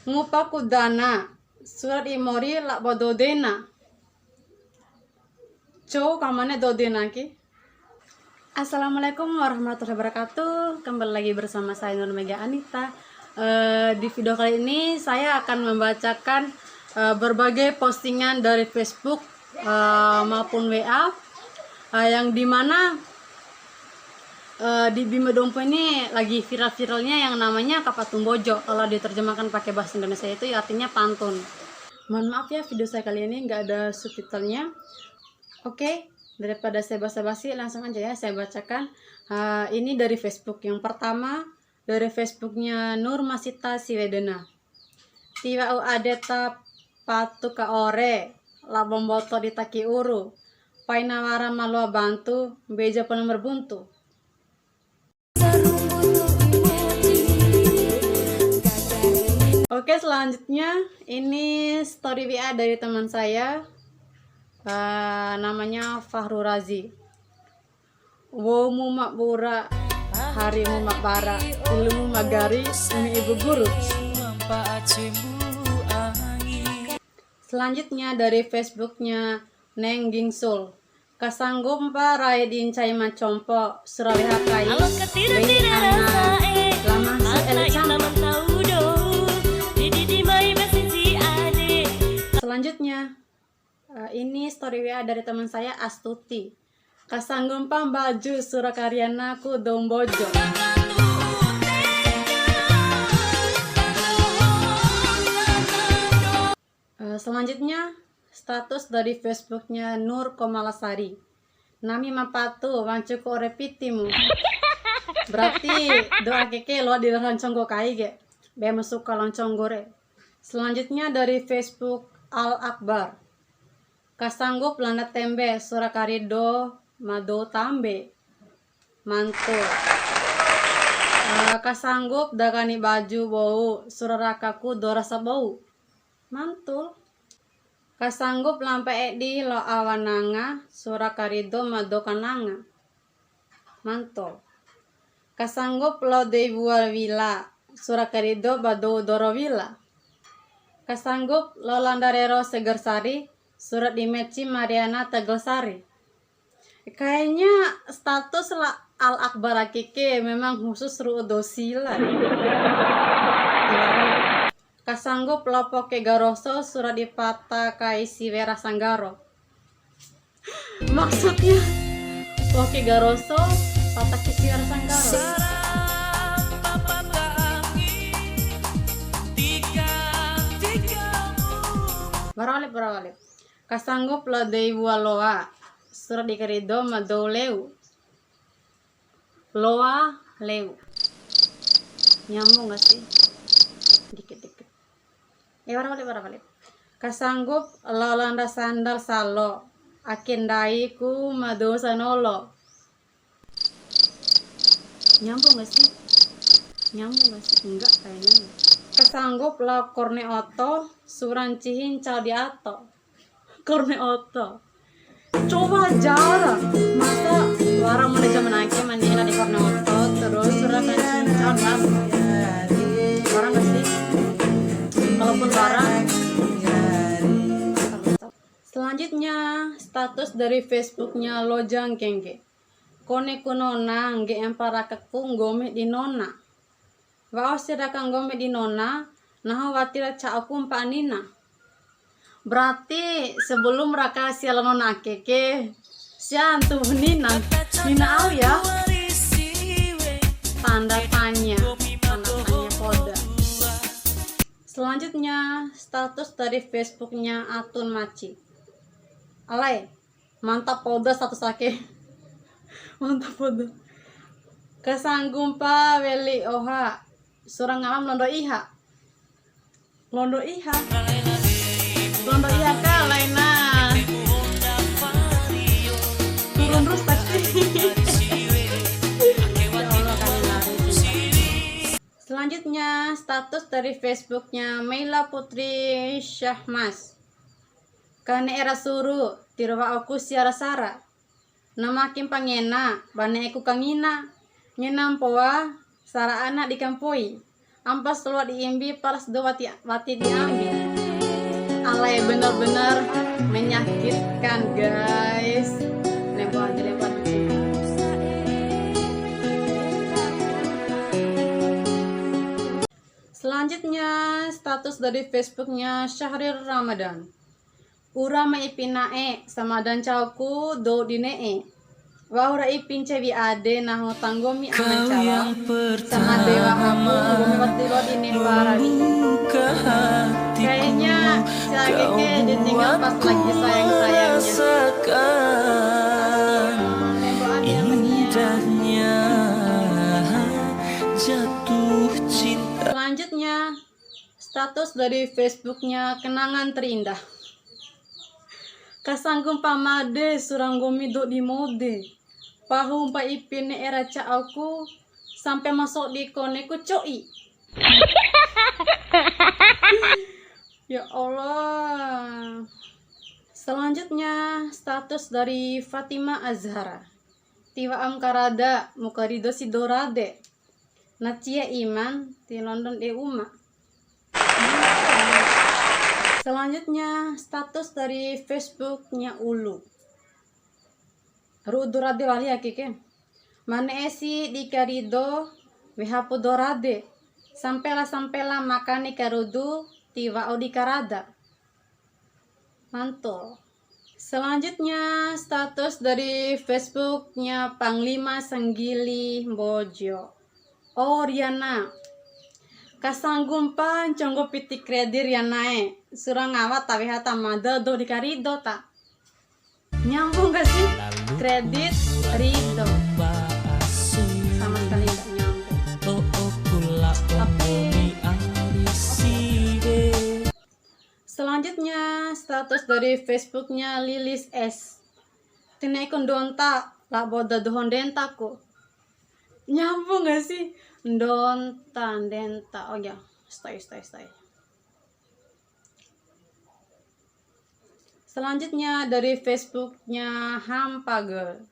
ngupaku dana surat imori lak bododena cow kamane dodena ki. Assalamualaikum warahmatullahi wabarakatuh. Kembali lagi bersama saya Nur Mega Anita. Di video kali ini saya akan membacakan berbagai postingan dari Facebook maupun WA yang dimana di Bima Dompo ini lagi viral-viralnya yang namanya Kapatung Bojo. Kalau diterjemahkan pakai bahasa Indonesia itu artinya pantun. Mohon maaf ya, video saya kali ini nggak ada subtitlenya. Oke, daripada saya basa-basi langsung aja ya saya bacakan. Ini dari Facebook. Yang pertama dari Facebooknya Nur Masita Siwedena. Tiwa u adeta patu ka ore la bomboto ditaki uru painawara malua bantu beja penomor buntu. Oke, selanjutnya ini story WA dari teman saya, namanya Fahru Razi. Womu makbura, harimu makbara, ilmu magari, umi ibu guru. Selanjutnya dari Facebooknya Neng Gingsul. Kasanggup parai diincai macompo suraliha kai bayi anak lama si elecampo. Selanjutnya ini story WA dari teman saya Astuti. Kasanggumpang baju surakaryanaku dombojo. Selanjutnya status dari Facebooknya Nur Komalasari. Nami mapatu wancuku orepitimu. Berarti doa keke lo di loncong go kai ge. Be masuk ke loncong gore. Selanjutnya dari Facebook Al Akbar. Kasanggup landa tembe surakarido mado tambe. Mantul. Kasanggup dagani baju bau surarakaku dorasa bau. Mantul. Kasanggup lampai di lo awananga surakarido mado kananga. Mantul. Kasanggup lo debual wila surakarido bado dorovila. Kasanggup lo landarero segersari surat di Meci Mariana Tegelsari. Kayaknya status Al Akbar Akike memang khusus ruudosila. Kasanggup lo poke garoso surat di pata kaisi vera sanggaro. Maksudnya poke garoso pata kaisi vera sanggaro. Barawalip. Kasanggup lo dei loa surat di kerido mado leu. Loa leu. Nyambung gak sih? Dikit-dikit. Barawalip. Kasanggup lo landa sandal salo akindai ku mado sanolo. Nyambung gak sih? Enggak kayaknya. Kasanggup lo korne oto suran cihin cal di ato. Korne oto. Coba jarang. Masa orang mana zaman akhir manila di korne oto terus suran cihin cal di ato. Barang gak sih? Kalaupun barang. Selanjutnya status dari Facebooknya Lojang Kengke. Kone kunona nge empara kekung gome di nona. Wao sedakang gome di nona, nah watira caakum panina. Berarti sebelum raka siala nona keke, siantu nina au ya. Tanda tanya kode. Selanjutnya status dari Facebooknya Atun Maci. Alay, mantap poda satu sake. Mantap poda. Kasanggumpa weli oha. Surang ngalam londo iha ka laina turun terus pasti. Selanjutnya status dari Facebooknya Meila Putri Syahmas. Kane era suru tirwa aku siara sara nama kim pangena bane aku kangina nyenam poa sara anak di kampoi ampas keluar diimbi paras do wati diambil. Alay benar-benar menyakitkan guys. Lempar aja lempar. Selanjutnya status dari Facebooknya Syahril Ramadan. Ura maipinae sama dan cauku do dinee. Wahura ipin cewi ade naho tanggomi amancara sama dewa aku nggomi watilo dine parari. Kayaknya si Ageke ditinggal pas lagi sayang-sayangnya. Indahnya jatuh cinta. Selanjutnya status dari Facebooknya kenangan terindah. Kasanggung pamade suranggomi do di mode. Pahu umpa ipin era ca aku sampai masuk di koneku coi. Ya Allah. Selanjutnya status dari Fatima Azhara. Tiwa am karada mukarido si dorade. Nacia iman di London e uma. Selanjutnya status dari Facebooknya Ulu. Rudu rade wali akike. Mane esi di karido wehapu dorade. Sampela makani karudu tiwa odi karada. Mantul. Selanjutnya status dari Facebooknya Panglima Sanggili Bojo. Oh Riana. Kasanggung pan conggo piti kredir Rianae. Surang awat tawe hata mada do di karido tak. Nyambung gak sih? Kredit Rido sama sekali gak nyambung. Tapi selanjutnya status dari Facebooknya Lilis S. Tinaikon donta lah boda dohon dentaku. Nyambung gak sih? Donta denta. Oh ya, stay. Selanjutnya dari Facebooknya Hampagel.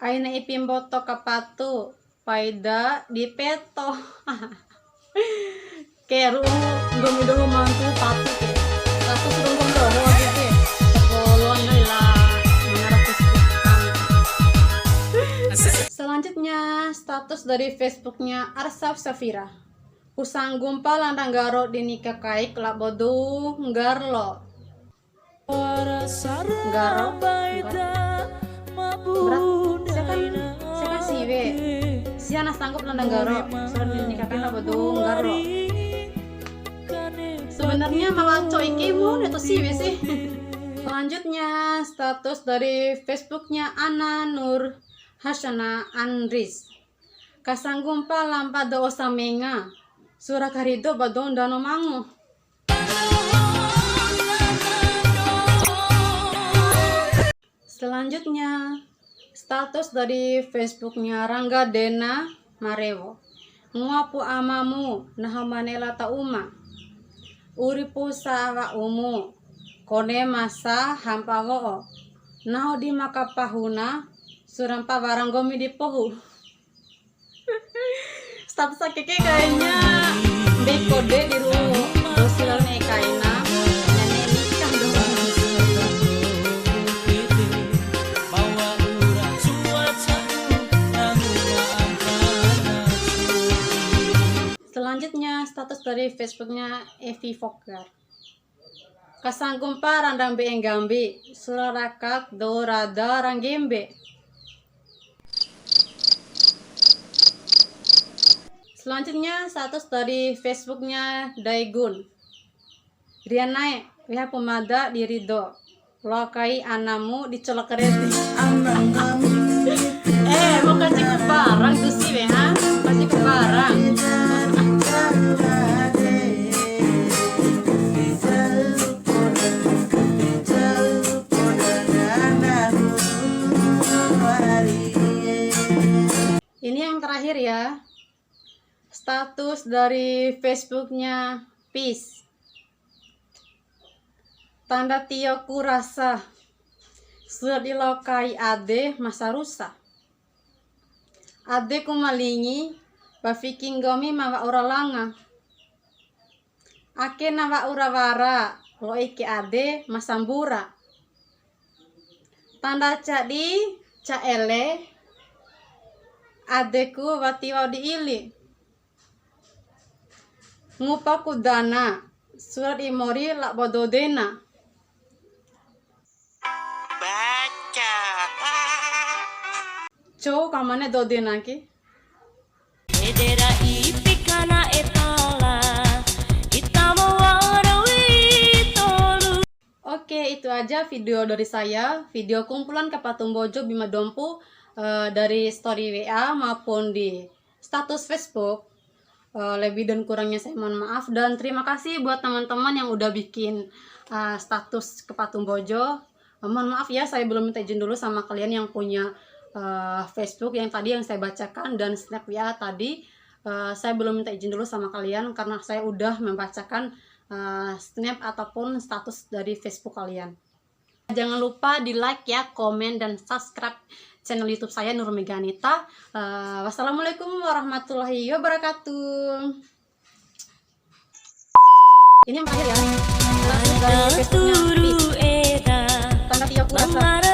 Aina ipin boto kapatu paida di peto. Keru gomidoho mantu patu ke. Satu sudah gomidoho gitu. Kolon lah mengarah Facebook. Selanjutnya status dari Facebooknya Arsaf Safira. Kusanggung palandang garo dinikah kaik lah bodoh nggarlo. Garo berat. Saya kan siwe. Si anak sanggup landang garo. Sudah dinikah kaik lah bodoh nggarlo. Sebenarnya malah coiki mu itu siwe sih. Selanjutnya status dari Facebooknya Ana Nur Hasyana Andris. Kasanggung palampa do osamenga. Surah karido badon dano mangu. Selanjutnya status dari Facebooknya Rangga Dena Marewo. Nguapu amamu nahamanela tauma. Uripu sawa umu. Kone masa hampawo. Naho di makapahuna surampa baranggomi di pohu. Status Akeke kayaknya bekode di rumah dosilane kaina nenek nikah dong. Selanjutnya status dari Facebooknya Evi Fokker. Kasanggung parandang beeng gambi surarakak dorada ranggembe. Selanjutnya status dari Facebooknya Daigun. Rianae, lihat pemada di Rido. Lokai anamu dicolok kereti. Mau kasih ke barang tuh sih, ha? Kasih ke barang. Ini yang terakhir ya. Status dari Facebooknya Peace. Tanda tioku rasa sudah dilokai ade masa rusak. Ade kumalingi Bafiking gomi mawa ura langa. Ake nawa ura wara. Lo iki ade masambura. Tanda cadi ca ele. Adeku watiwa diili. Ngupa kudana. Surat imori lak bododena. Baca. Cow kamane dodena ki. Edera ipikana etala Itama warawi tolu. Oke, itu aja video dari saya. Video kumpulan Kapatung Bojo Bima Dompu dari story WA maupun di status Facebook. Lebih dan kurangnya saya mohon maaf. Dan terima kasih buat teman-teman yang udah bikin status Kapatung Bojo. Mohon maaf ya, saya belum minta izin dulu sama kalian yang punya Facebook yang tadi yang saya bacakan dan snap WA tadi. Saya belum minta izin dulu sama kalian karena saya udah membacakan snap ataupun status dari Facebook kalian. Jangan lupa di like ya, komen dan subscribe channel YouTube saya Nur Meganita. Wassalamualaikum warahmatullahi wabarakatuh. Ini yang terakhir ya. Dari Facebooknya Turu eda Tangga 30 April.